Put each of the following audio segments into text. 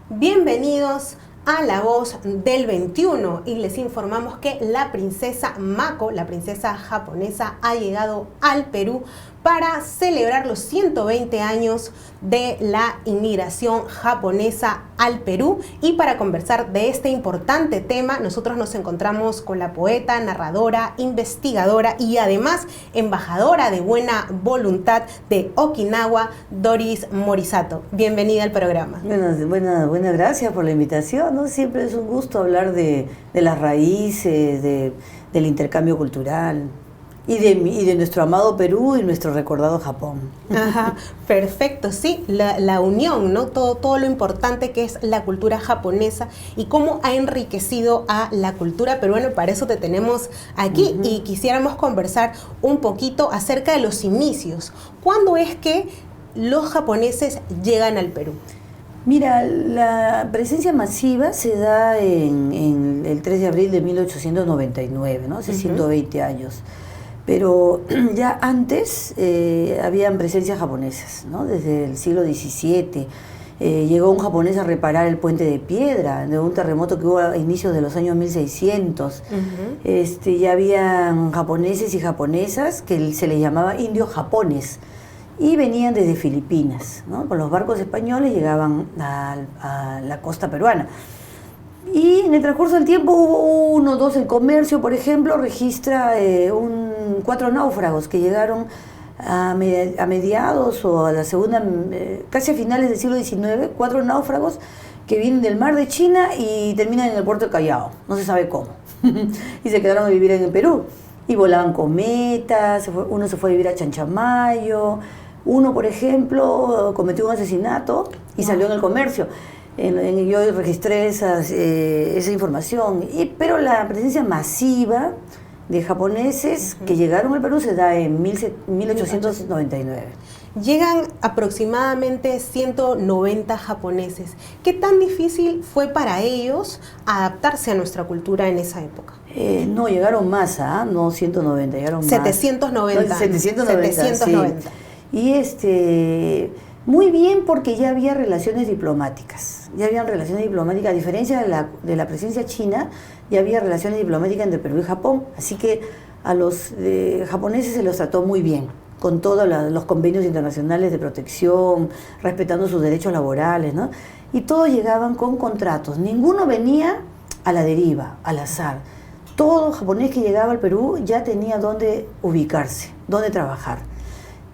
Bienvenidos a La Voz del 21 y les informamos que la princesa Mako, la princesa japonesa, ha llegado al Perú para celebrar los 120 años de la inmigración japonesa al Perú. Y para conversar de este importante tema, nosotros nos encontramos con la poeta, narradora, investigadora y además embajadora de buena voluntad de Okinawa, Doris Morisato. Bienvenida al programa. Buenas gracias por la invitación, ¿no? Siempre es un gusto hablar de las raíces, del intercambio cultural. Y de nuestro amado Perú y nuestro recordado Japón. Ajá, perfecto, sí, la unión, ¿no? Todo lo importante que es la cultura japonesa y cómo ha enriquecido a la cultura peruana. Para eso te tenemos aquí y quisiéramos conversar un poquito acerca de los inicios. ¿Cuándo es que los japoneses llegan al Perú? Mira, la presencia masiva se da en el 3 de abril de 1899, ¿no? Hace 120 años. Pero ya antes habían presencias japonesas, ¿no? Desde el siglo XVII. Llegó un japonés a reparar el puente de piedra de un terremoto que hubo a inicios de los años 1600. Ya habían japoneses y japonesas que se les llamaba indios japones y venían desde Filipinas, ¿no? Con los barcos españoles llegaban a la costa peruana. Y en el transcurso del tiempo hubo uno o dos. El comercio, por ejemplo, registra 4 náufragos que llegaron a mediados o a la segunda, casi a finales del siglo XIX, 4 náufragos que vienen del mar de China y terminan en el puerto de Callao, no se sabe cómo, y se quedaron a vivir en el Perú. Y volaban cometas, uno se fue a vivir a Chanchamayo, uno, por ejemplo, cometió un asesinato y salió en el comercio. Yo registré esa información, pero la presencia masiva de japoneses que llegaron al Perú se da en 1899. Llegan aproximadamente 190 japoneses. ¿Qué tan difícil fue para ellos adaptarse a nuestra cultura en esa época? No, llegaron más, no 190, llegaron 790. más. 790. Sí. Y muy bien, porque ya había relaciones diplomáticas. Ya habían relaciones diplomáticas, a diferencia de la presencia china, ya había relaciones diplomáticas entre Perú y Japón. Así que a los japoneses se los trató muy bien, con todos los convenios internacionales de protección, respetando sus derechos laborales, ¿no? Y todos llegaban con contratos. Ninguno venía a la deriva, al azar. Todo japonés que llegaba al Perú ya tenía dónde ubicarse, dónde trabajar.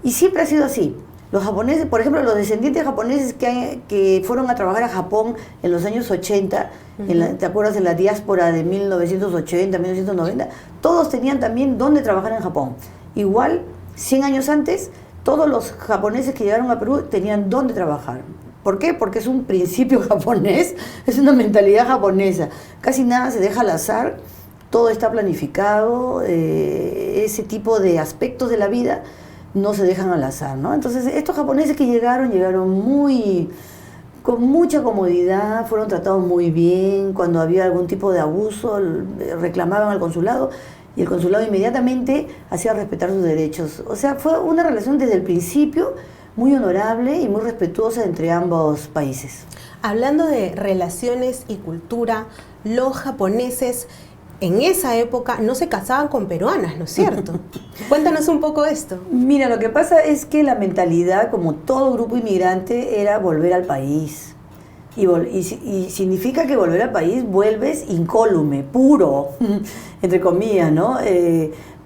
Y siempre ha sido así. Los japoneses, por ejemplo, los descendientes japoneses que fueron a trabajar a Japón en los años 80, ¿te acuerdas de la diáspora de 1980, 1990? Todos tenían también dónde trabajar en Japón. Igual, 100 años antes, todos los japoneses que llegaron a Perú tenían dónde trabajar. ¿Por qué? Porque es un principio japonés, es una mentalidad japonesa. Casi nada se deja al azar, todo está planificado, ese tipo de aspectos de la vida no se dejan al azar, ¿no? Entonces, estos japoneses que llegaron con mucha comodidad, fueron tratados muy bien. Cuando había algún tipo de abuso, reclamaban al consulado y el consulado inmediatamente hacía respetar sus derechos. O sea, fue una relación desde el principio muy honorable y muy respetuosa entre ambos países. Hablando de relaciones y cultura, los japoneses en esa época no se casaban con peruanas, ¿no es cierto? Cuéntanos un poco de esto. Mira, lo que pasa es que la mentalidad, como todo grupo inmigrante, era volver al país. Y significa que volver al país vuelves incólume, puro, entre comillas, ¿no?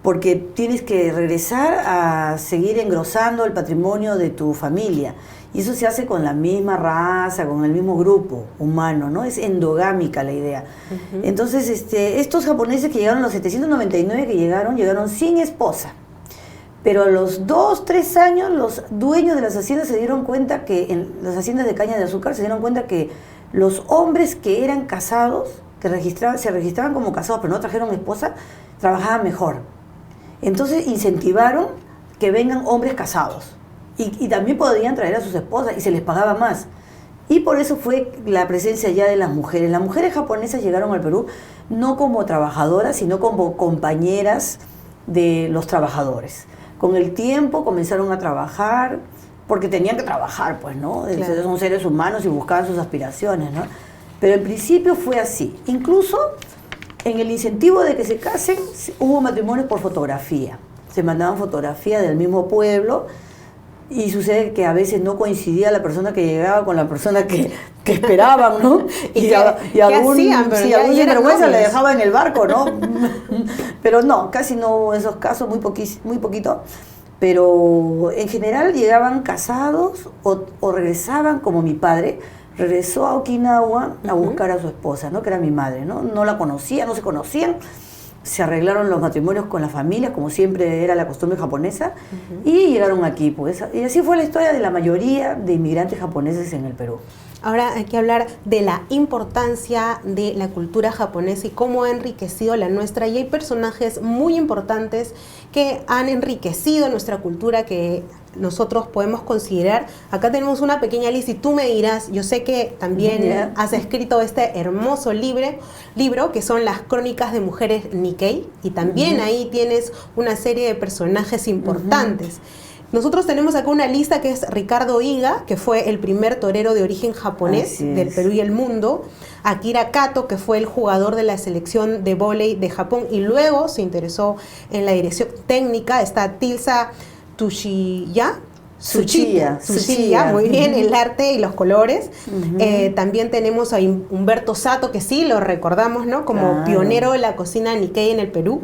Porque tienes que regresar a seguir engrosando el patrimonio de tu familia. Y eso se hace con la misma raza, con el mismo grupo humano, ¿no? Es endogámica la idea. Entonces, estos japoneses que llegaron, los 799 que llegaron sin esposa. Pero a los 2, 3 años, los dueños de las haciendas se dieron cuenta que, en las haciendas de caña de azúcar, se dieron cuenta que los hombres que eran casados, que se registraban como casados pero no trajeron esposa, trabajaban mejor. Entonces incentivaron que vengan hombres casados. Y también podían traer a sus esposas y se les pagaba más. Y por eso fue la presencia ya de las mujeres. Las mujeres japonesas llegaron al Perú no como trabajadoras, sino como compañeras de los trabajadores. Con el tiempo comenzaron a trabajar porque tenían que trabajar, pues, ¿no? Claro. Entonces son seres humanos y buscaban sus aspiraciones, ¿no? Pero en principio fue así. Incluso en el incentivo de que se casen, hubo matrimonios por fotografía. Se mandaban fotografías del mismo pueblo y sucede que a veces no coincidía la persona que llegaba con la persona que esperaban, ¿no? ¿Y algún sinvergüenza le dejaba en el barco, ¿no? Pero no, casi no hubo esos casos, muy poquito. Pero en general llegaban casados o regresaban, como mi padre regresó a Okinawa a buscar a su esposa, ¿no? Que era mi madre, ¿no? No la conocía, no se conocían. Se arreglaron los matrimonios con las familias, como siempre era la costumbre japonesa, y llegaron aquí, pues. Y así fue la historia de la mayoría de inmigrantes japoneses en el Perú. Ahora hay que hablar de la importancia de la cultura japonesa y cómo ha enriquecido la nuestra. Y hay personajes muy importantes que han enriquecido nuestra cultura que nosotros podemos considerar. Acá tenemos una pequeña lista y tú me dirás, yo sé que también has escrito este hermoso libro que son las crónicas de mujeres Nikkei, y también ahí tienes una serie de personajes importantes. Nosotros tenemos acá una lista que es Ricardo Higa, que fue el primer torero de origen japonés del Perú y el mundo. Akira Kato, que fue el jugador de la selección de vóley de Japón y luego se interesó en la dirección técnica. Está Tilsa Tsuchiya, muy bien, el arte y los colores. También tenemos a Humberto Sato, que sí lo recordamos, ¿no? Como pionero de la cocina Nikkei en el Perú.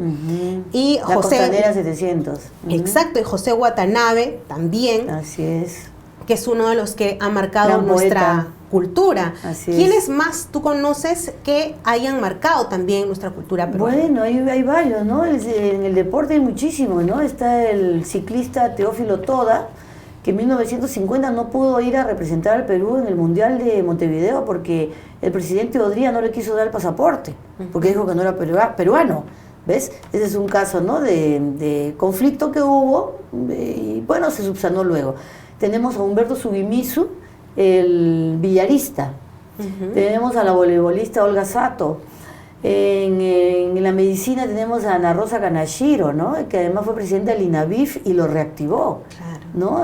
Y la José Costanera 700. Exacto, y José Watanabe también. Así es. Que es uno de los que ha marcado Gran nuestra poeta. Cultura. Así es. ¿Quiénes más tú conoces que hayan marcado también nuestra cultura peruana? Bueno, hay varios, ¿no? En el deporte hay muchísimos, ¿no? Está el ciclista Teófilo Toda, que en 1950 no pudo ir a representar al Perú en el Mundial de Montevideo porque el presidente Odría no le quiso dar el pasaporte, porque dijo que no era peruano. ¿Ves? Ese es un caso, ¿no? de conflicto que hubo y bueno, se subsanó luego. Tenemos a Humberto Sugimizu, el billarista. Tenemos a la voleibolista Olga Sato. En la medicina tenemos a Ana Rosa Kanashiro, ¿no? Que además fue presidenta del INAVIF y lo reactivó. Claro. ¿No?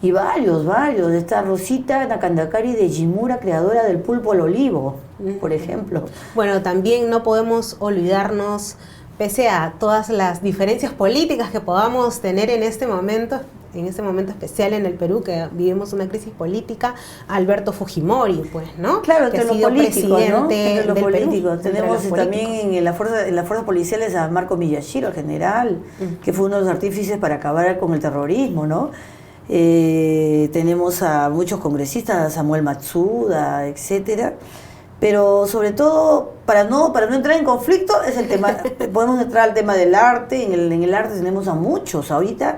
Y varios. Está Rosita Nakandakari de Jimura, creadora del pulpo al olivo, por ejemplo. Bueno, también no podemos olvidarnos, pese a todas las diferencias políticas que podamos tener en este momento especial en el Perú, que vivimos una crisis política, Alberto Fujimori, pues, ¿no? Claro, entre los políticos, ¿no? Entre los políticos. Tenemos también en las fuerzas policiales a Marco Miyashiro, el general, que fue uno de los artífices para acabar con el terrorismo, ¿no? Tenemos a muchos congresistas, a Samuel Matsuda, etcétera. Pero sobre todo, para no entrar en conflicto, es el tema. Podemos entrar al tema del arte. En el arte tenemos a muchos ahorita.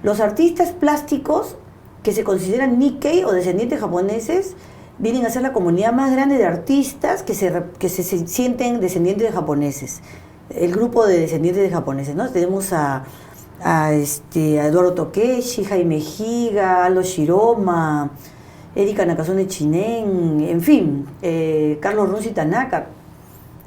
Los artistas plásticos que se consideran Nikkei o descendientes japoneses vienen a ser la comunidad más grande de artistas que se sienten descendientes de japoneses. El grupo de descendientes de japoneses, ¿no? Tenemos a Eduardo Tokeshi, Jaime Higa, Aldo Shiroma, Erika Nakazone Chinen, en fin, Carlos Runzi Tanaka.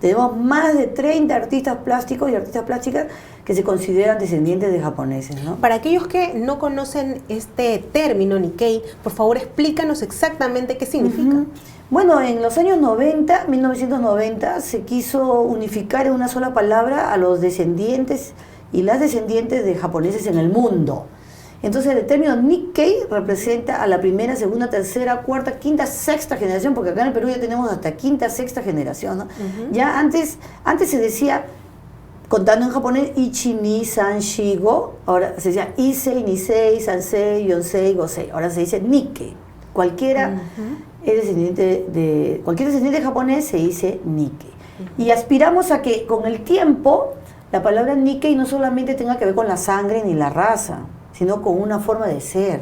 Tenemos más de 30 artistas plásticos y artistas plásticas que se consideran descendientes de japoneses, ¿no? Para aquellos que no conocen este término Nikkei, por favor explícanos exactamente qué significa. Bueno, en los años 90, 1990, se quiso unificar en una sola palabra a los descendientes y las descendientes de japoneses en el mundo. Entonces el término Nikkei representa a la primera, segunda, tercera, cuarta, quinta, sexta generación, porque acá en el Perú ya tenemos hasta quinta, sexta generación, ¿no? Ya antes se decía, contando en japonés, Ichi, Ni, San, Shigo, ahora se decía Issei, Nisei, Sansei, Yonsei, Gosei, ahora se dice Nikkei. Cualquier descendiente japonés se dice Nikkei. Y aspiramos a que con el tiempo la palabra Nikkei no solamente tenga que ver con la sangre ni la raza, sino con una forma de ser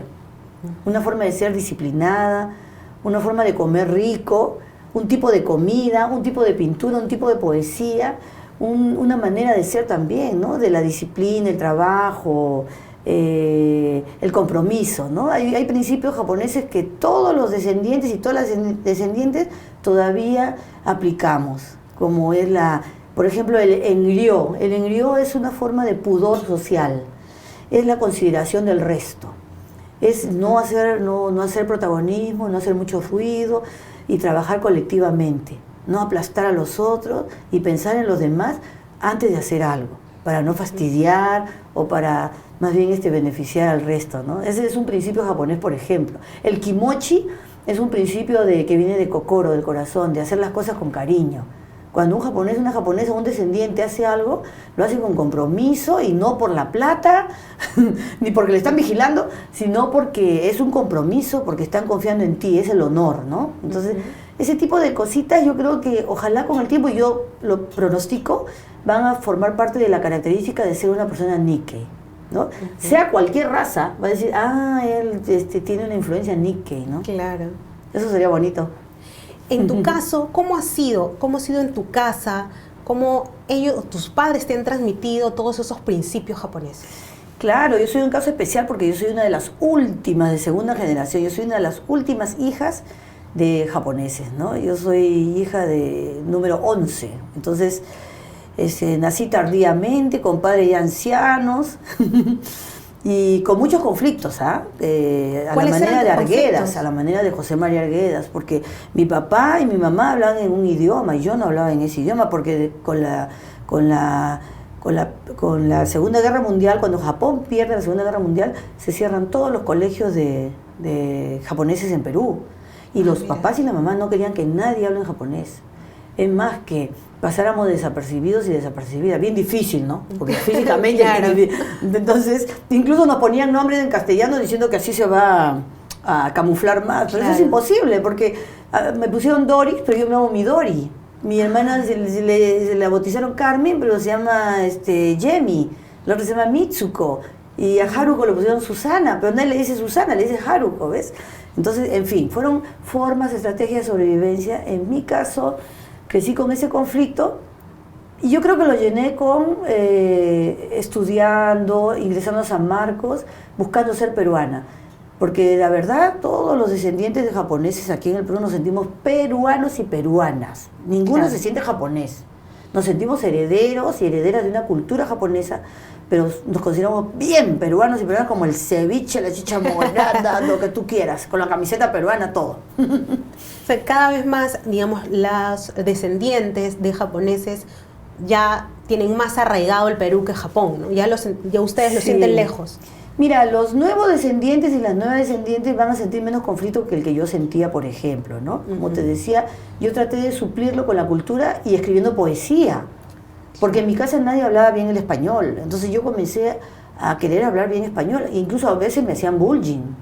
disciplinada, una forma de comer rico, un tipo de comida, un tipo de pintura, un tipo de poesía, una manera de ser también, ¿no? De la disciplina, el trabajo, el compromiso, ¿no? Hay principios japoneses que todos los descendientes y todas las descendientes todavía aplicamos, como es por ejemplo, el enryō. El enryō es una forma de pudor social. es la consideración del resto. Es no hacer protagonismo, no hacer mucho ruido y trabajar colectivamente. No aplastar a los otros y pensar en los demás antes de hacer algo, para no fastidiar o para más bien beneficiar al resto, ¿no? Ese es un principio japonés, por ejemplo. El kimochi es un principio que viene de kokoro, del corazón, de hacer las cosas con cariño. Cuando un japonés, una japonesa, un descendiente hace algo, lo hace con compromiso y no por la plata, ni porque le están vigilando, sino porque es un compromiso, porque están confiando en ti, es el honor, ¿no? Entonces, ese tipo de cositas yo creo que ojalá con el tiempo, yo lo pronostico, van a formar parte de la característica de ser una persona Nikkei, ¿no? Sea cualquier raza, va a decir, él tiene una influencia Nikkei, ¿no? Claro. Eso sería bonito. En tu caso, ¿cómo ha sido? ¿Cómo ha sido en tu casa? ¿Cómo tus padres te han transmitido todos esos principios japoneses? Claro, yo soy un caso especial porque yo soy una de las últimas de segunda generación, yo soy una de las últimas hijas de japoneses, ¿no? Yo soy hija de número 11, entonces nací tardíamente, con padres ya ancianos y con muchos conflictos, a la manera de Arguedas, a la manera de José María Arguedas, porque mi papá y mi mamá hablaban en un idioma y yo no hablaba en ese idioma porque con la Segunda Guerra Mundial, cuando Japón pierde la Segunda Guerra Mundial, se cierran todos los colegios de japoneses en Perú. Y los papás y la mamá no querían que nadie hable en japonés. Es más, que pasáramos desapercibidos y desapercibidas. Bien difícil, ¿no? Porque físicamente... Claro. Entonces, incluso nos ponían nombres en castellano diciendo que así se va a camuflar más. Pero eso es imposible, porque me pusieron Doris, pero yo me llamo Midori. Mi hermana se la bautizaron Carmen, pero se llama Yemi. La otra se llama Mitsuko. Y a Haruko le pusieron Susana, pero nadie le dice Susana, le dice Haruko, ¿ves? Entonces, en fin, fueron formas, estrategias de sobrevivencia. En mi caso, crecí con ese conflicto y yo creo que lo llené con estudiando, ingresando a San Marcos, buscando ser peruana. Porque la verdad, todos los descendientes de japoneses aquí en el Perú nos sentimos peruanos y peruanas. Ninguno se siente japonés. Nos sentimos herederos y herederas de una cultura japonesa, pero nos consideramos bien peruanos y peruanas, como el ceviche, la chicha morada, lo que tú quieras, con la camiseta peruana, todo. O sea, cada vez más, digamos, los descendientes de japoneses ya tienen más arraigado el Perú que Japón, ¿no? Ya ustedes lo sienten lejos. Mira, los nuevos descendientes y las nuevas descendientes van a sentir menos conflicto que el que yo sentía, por ejemplo, ¿no? Como te decía, yo traté de suplirlo con la cultura y escribiendo poesía, porque en mi casa nadie hablaba bien el español, entonces yo comencé a querer hablar bien español, e incluso a veces me hacían bullying,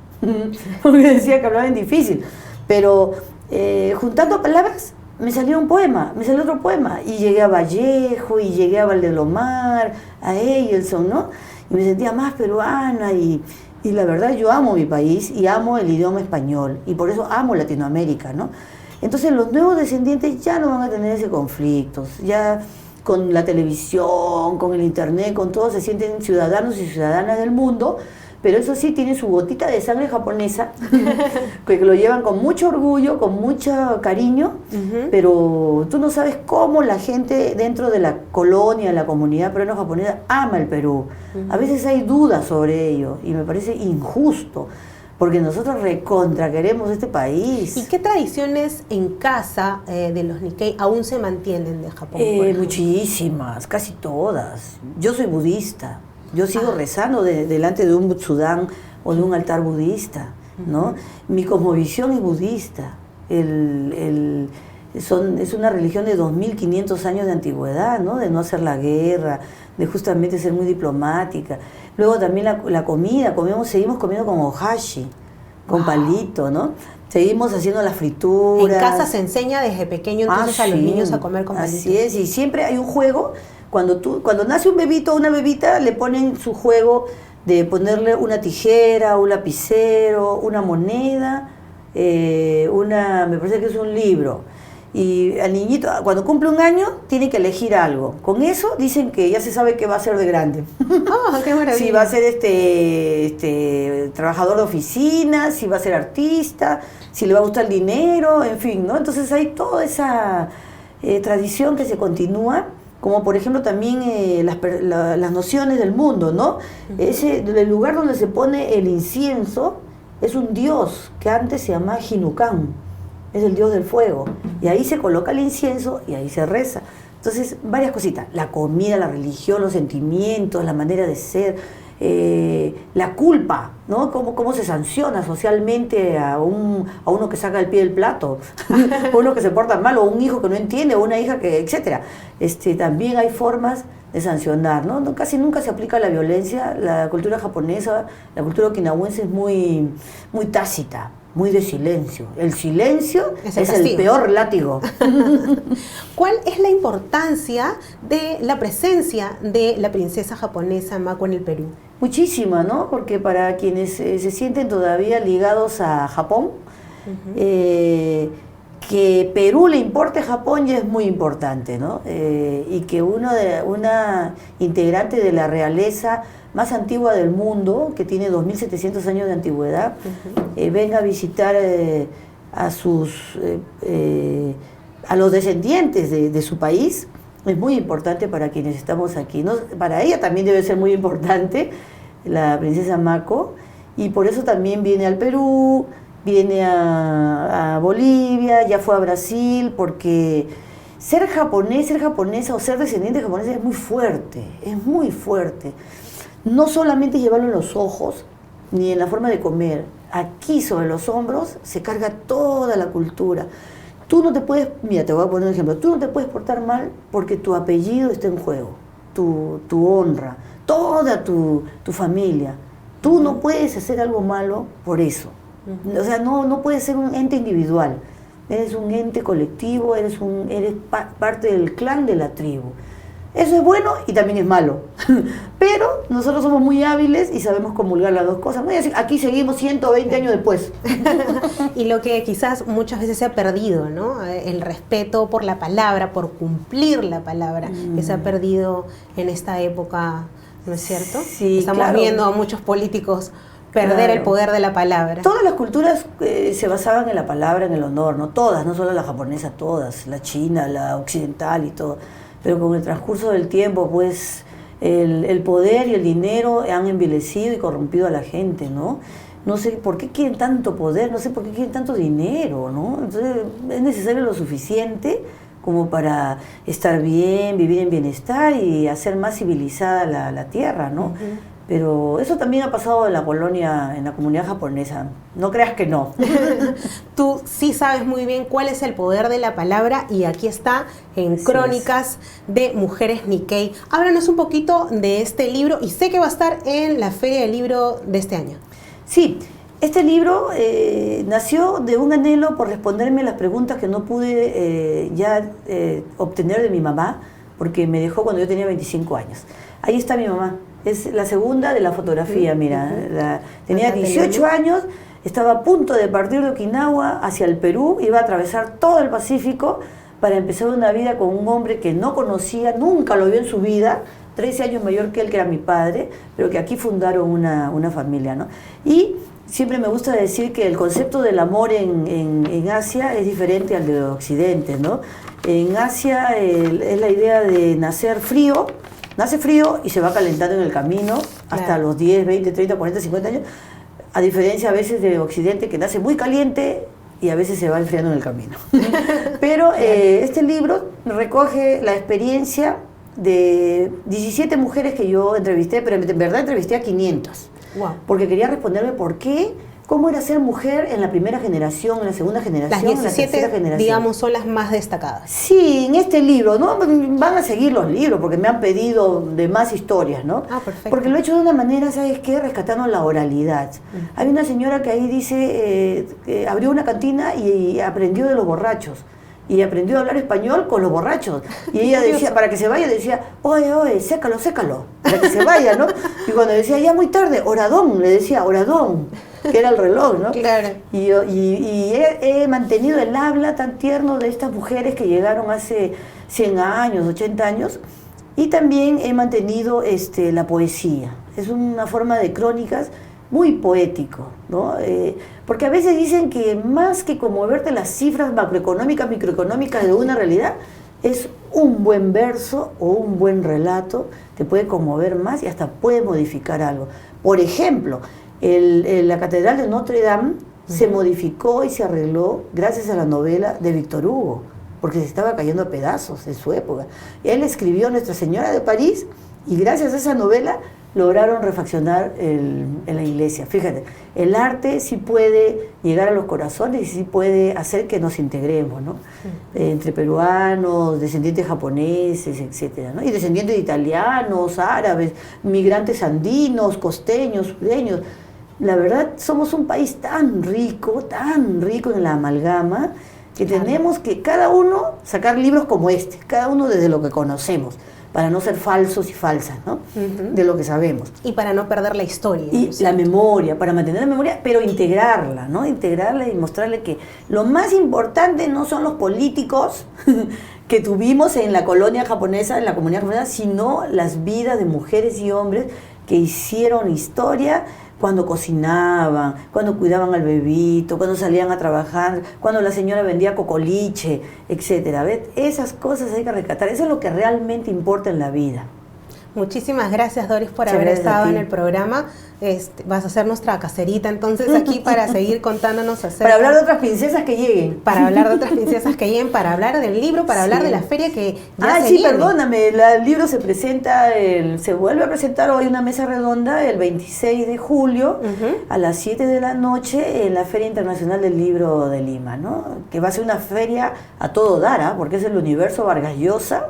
porque decía que hablaba en difícil, pero juntando palabras me salió un poema, me salió otro poema, y llegué a Vallejo, y llegué a Valdelomar, a Eielson, ¿no? Y me sentía más peruana y la verdad yo amo mi país y amo el idioma español y por eso amo Latinoamérica, ¿no? Entonces los nuevos descendientes ya no van a tener ese conflicto, ya con la televisión, con el internet, con todo se sienten ciudadanos y ciudadanas del mundo, pero eso sí tienen su gotita de sangre japonesa, que lo llevan con mucho orgullo, con mucho cariño, pero tú no sabes cómo la gente dentro de la colonia, la comunidad peruano-japonesa ama el Perú. A veces hay dudas sobre ello y me parece injusto, porque nosotros recontra queremos este país. ¿Y qué tradiciones en casa de los Nikkei aún se mantienen de Japón? Muchísimas, casi todas. Yo soy budista. Yo sigo rezando delante de un Butsudan o de un altar budista, ¿no? Mi cosmovisión es budista. Es una religión de 2500 años de antigüedad, ¿no? De no hacer la guerra, de justamente ser muy diplomática. Luego también la comida, seguimos comiendo con ohashi, con palito, ¿no? Seguimos haciendo las frituras. En casa se enseña desde pequeño entonces a los niños a comer con palito. Así es, y siempre hay un juego. Cuando nace un bebito o una bebita, le ponen su juego de ponerle una tijera, un lapicero, una moneda, me parece que es un libro. Y al niñito, cuando cumple un año, tiene que elegir algo. Con eso dicen que ya se sabe qué va a ser de grande. ¡Ah, qué maravilla! Si va a ser trabajador de oficina, si va a ser artista, si le va a gustar el dinero, en fin, ¿no? Entonces hay toda esa tradición que se continúa como por ejemplo también las nociones del mundo, ¿no? El lugar donde se pone el incienso es un dios que antes se llamaba Jinucán, es el dios del fuego, y ahí se coloca el incienso y ahí se reza. Entonces, varias cositas, la comida, la religión, los sentimientos, la manera de ser, la culpa, ¿no? Cómo se sanciona socialmente a uno que saca el pie del plato, a uno que se porta mal, o un hijo que no entiende, o una hija que, etcétera. También hay formas de sancionar, ¿no? Casi nunca se aplica la violencia. La cultura japonesa, la cultura okinawense es muy, muy tácita, muy de silencio. El silencio es el peor látigo. ¿Cuál es la importancia de la presencia de la princesa japonesa Mako en el Perú? Muchísima, ¿no? Porque para quienes se sienten todavía ligados a Japón, que Perú le importe Japón ya es muy importante, ¿no? Y que una integrante de la realeza más antigua del mundo, que tiene 2.700 años de antigüedad, venga a visitar a los descendientes de su país, es muy importante para quienes estamos aquí, ¿no? Para ella también debe ser muy importante, la princesa Mako, y por eso también viene al Perú, viene a Bolivia, ya fue a Brasil, porque ser japonés, ser japonesa o ser descendiente de japonesa es muy fuerte, es muy fuerte. No solamente llevarlo en los ojos, ni en la forma de comer. Aquí sobre los hombros se carga toda la cultura. Tú no te puedes, mira, te voy a poner un ejemplo, tú no te puedes portar mal porque tu apellido está en juego, tu honra, toda tu familia. Tú no puedes hacer algo malo por eso. O sea, no puedes ser un ente individual. Eres un ente colectivo, eres parte del clan de la tribu. Eso es bueno y también es malo. Pero nosotros somos muy hábiles y sabemos comulgar las dos cosas. Aquí seguimos 120 años después. Y lo que quizás muchas veces se ha perdido, ¿no? El respeto por la palabra, por cumplir la palabra, que se ha perdido en esta época, ¿no es cierto? Sí, estamos viendo a muchos políticos perder el poder de la palabra. Todas las culturas se basaban en la palabra, en el honor, ¿no? Todas, no solo la japonesa, todas, la china, la occidental y todo. Pero con el transcurso del tiempo, pues, el poder y el dinero han envilecido y corrompido a la gente, ¿no? No sé por qué quieren tanto poder, no sé por qué quieren tanto dinero, ¿no? Entonces, es necesario lo suficiente como para estar bien, vivir en bienestar y hacer más civilizada la tierra, ¿no? Pero eso también ha pasado en la colonia, en la comunidad japonesa. No creas que no. Tú sí sabes muy bien cuál es el poder de la palabra y aquí está en Crónicas de Mujeres Nikkei. Háblanos un poquito de este libro y sé que va a estar en la Feria del Libro de este año. Sí, este libro nació de un anhelo por responderme las preguntas que no pude obtener de mi mamá, porque me dejó cuando yo tenía 25 años. Ahí está mi mamá. Es la segunda de la fotografía, mira. Tenía 18 años, estaba a punto de partir de Okinawa hacia el Perú, iba a atravesar todo el Pacífico para empezar una vida con un hombre que no conocía, nunca lo vio en su vida, 13 años mayor que él, que era mi padre, pero que aquí fundaron una familia, ¿no? Y siempre me gusta decir que el concepto del amor en Asia es diferente al de Occidente, ¿no? En Asia es la idea de nacer frío, nace frío y se va calentando en el camino hasta los 10, 20, 30, 40, 50 años, a diferencia a veces de Occidente que nace muy caliente y a veces se va enfriando en el camino. Pero este libro recoge la experiencia de 17 mujeres que yo entrevisté, pero en verdad entrevisté a 500, porque quería responderme por qué, cómo era ser mujer en la primera generación, en la segunda generación, en la tercera generación. Digamos, son las más destacadas. Sí, en este libro, ¿no? Van a seguir los libros porque me han pedido de más historias, ¿no? Ah, perfecto. Porque lo he hecho de una manera, ¿sabes qué? Rescatando la oralidad. Hay una señora que ahí dice, abrió una cantina y aprendió de los borrachos. Y aprendió a hablar español con los borrachos. Y ella decía, para que se vaya, decía, oye, sécalo, para que se vaya, ¿no? Y cuando decía, ya muy tarde, oradón, le decía, oradón, que era el reloj, ¿no? Claro. Y he mantenido el habla tan tierno de estas mujeres que llegaron hace 100 años, 80 años, y también he mantenido la poesía. Es una forma de crónicas muy poético, ¿no? Porque a veces dicen que más que conmoverte las cifras macroeconómicas, microeconómicas de una realidad, es un buen verso o un buen relato, te puede conmover más y hasta puede modificar algo. Por ejemplo, la Catedral de Notre Dame se modificó y se arregló gracias a la novela de Víctor Hugo, porque se estaba cayendo a pedazos en su época. Él escribió Nuestra Señora de París y gracias a esa novela lograron refaccionar la iglesia. Fíjate, el arte sí puede llegar a los corazones y sí puede hacer que nos integremos, ¿no? Entre peruanos, descendientes japoneses, etcétera, ¿no? Y descendientes de italianos, árabes, migrantes andinos, costeños, sureños. La verdad, somos un país tan rico en la amalgama, que tenemos que cada uno sacar libros como este, cada uno desde lo que conocemos, para no ser falsos y falsas, ¿no? De lo que sabemos. Y para no perder la historia. Y la memoria, para mantener la memoria, pero integrarla, ¿no? Integrarla y mostrarle que lo más importante no son los políticos que tuvimos en la colonia japonesa, en la comunidad japonesa, sino las vidas de mujeres y hombres que hicieron historia cuando cocinaban, cuando cuidaban al bebito, cuando salían a trabajar, cuando la señora vendía cocoliche, etcétera. ¿Ves? Esas cosas hay que rescatar, eso es lo que realmente importa en la vida. Muchísimas gracias, Doris, por haber estado en el programa. Vas a ser nuestra caserita entonces aquí para seguir contándonos acerca... Para hablar de otras princesas que lleguen. Para hablar de otras princesas que lleguen, para hablar del libro, para hablar de la feria que ya se viene. Perdóname, el libro se presenta, se vuelve a presentar hoy una mesa redonda el 26 de julio a las 7 de la noche en la Feria Internacional del Libro de Lima, ¿no? Que va a ser una feria a todo dar, porque es el Universo Vargas Llosa.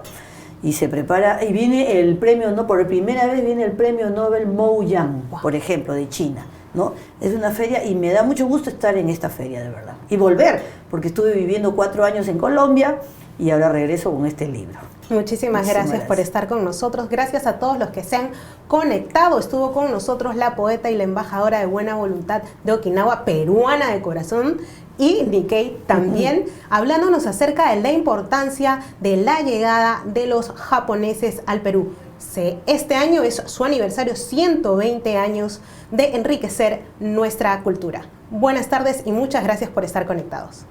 Y se prepara, y viene el premio, ¿no? Por primera vez viene el premio Nobel Mou Yan, por ejemplo, de China, ¿no? Es una feria y me da mucho gusto estar en esta feria, de verdad. Y volver, porque estuve viviendo 4 años en Colombia y ahora regreso con este libro. Muchísimas gracias por estar con nosotros. Gracias a todos los que se han conectado. Estuvo con nosotros la poeta y la embajadora de buena voluntad de Okinawa, peruana de corazón, y Nikkei también, hablándonos acerca de la importancia de la llegada de los japoneses al Perú. Este año es su aniversario, 120 años de enriquecer nuestra cultura. Buenas tardes y muchas gracias por estar conectados.